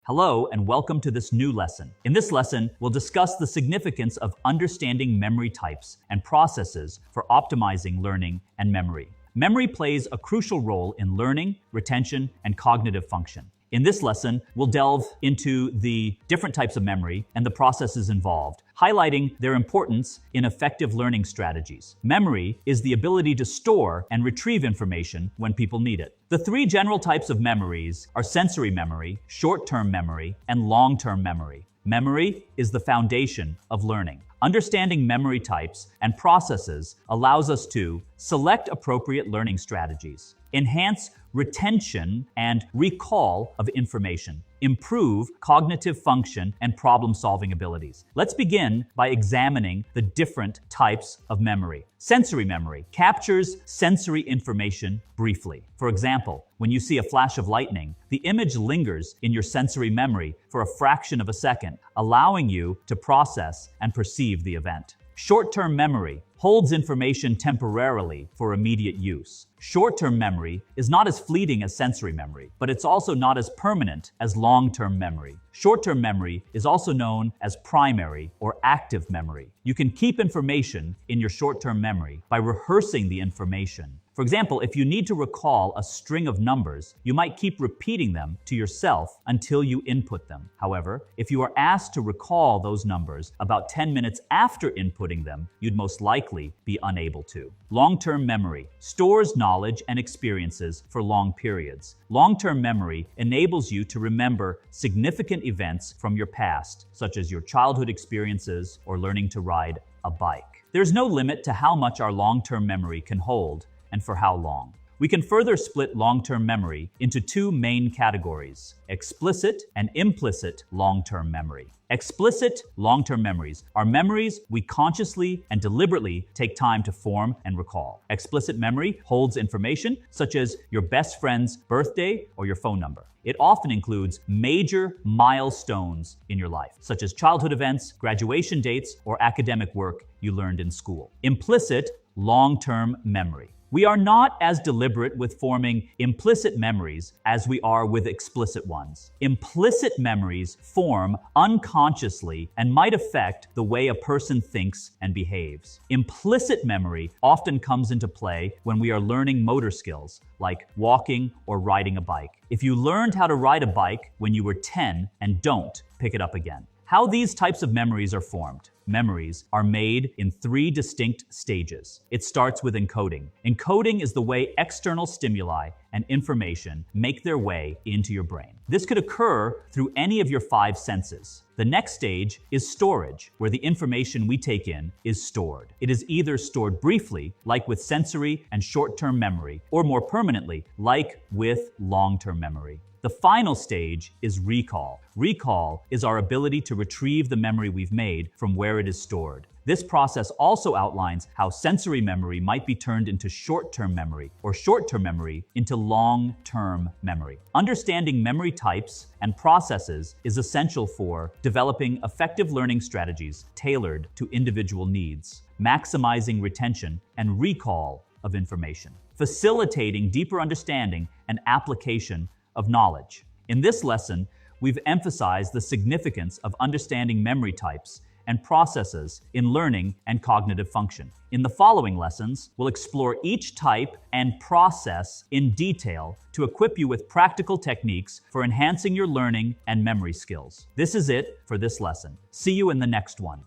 Hello and welcome to this new lesson. In this lesson, we'll discuss the significance of understanding memory types and processes for optimizing learning and memory. Memory plays a crucial role in learning, retention, and cognitive function. In this lesson, we'll delve into the different types of memory and the processes involved, highlighting their importance in effective learning strategies. Memory is the ability to store and retrieve information when people need it. The three general types of memories are sensory memory, short-term memory, and long-term memory. Memory is the foundation of learning. Understanding memory types and processes allows us to select appropriate learning strategies, enhance retention and recall of information, improve cognitive function and problem-solving abilities. Let's begin by examining the different types of memory. Sensory memory captures sensory information briefly. For example, when you see a flash of lightning, the image lingers in your sensory memory for a fraction of a second, allowing you to process and perceive the event. Short-term memory holds information temporarily for immediate use. Short-term memory is not as fleeting as sensory memory, but it's also not as permanent as long-term memory. Short-term memory is also known as primary or active memory. You can keep information in your short-term memory by rehearsing the information. For example, if you need to recall a string of numbers, you might keep repeating them to yourself until you input them. However, if you are asked to recall those numbers about 10 minutes after inputting them, you'd most likely be unable to. Long-term memory stores knowledge and experiences for long periods. Long-term memory enables you to remember significant events from your past, such as your childhood experiences or learning to ride a bike. There's no limit to how much our long-term memory can hold and for how long. We can further split long-term memory into two main categories: explicit and implicit long-term memory. Explicit long-term memories are memories we consciously and deliberately take time to form and recall. Explicit memory holds information such as your best friend's birthday or your phone number. It often includes major milestones in your life, such as childhood events, graduation dates, or academic work you learned in school. Implicit long-term memory. We are not as deliberate with forming implicit memories as we are with explicit ones. Implicit memories form unconsciously and might affect the way a person thinks and behaves. Implicit memory often comes into play when we are learning motor skills, like walking or riding a bike. If you learned how to ride a bike when you were 10 and don't pick it up again. How these types of memories are formed. Memories are made in three distinct stages. It starts with encoding. Encoding is the way external stimuli and information make their way into your brain. This could occur through any of your five senses. The next stage is storage, where the information we take in is stored. It is either stored briefly, like with sensory and short-term memory, or more permanently, like with long-term memory. The final stage is recall. Recall is our ability to retrieve the memory we've made from where it is stored. This process also outlines how sensory memory might be turned into short-term memory or short-term memory into long-term memory. Understanding memory types and processes is essential for developing effective learning strategies tailored to individual needs, maximizing retention and recall of information, facilitating deeper understanding and application of knowledge. In this lesson, we've emphasized the significance of understanding memory types and processes in learning and cognitive function. In the following lessons, we'll explore each type and process in detail to equip you with practical techniques for enhancing your learning and memory skills. This is it for this lesson. See you in the next one.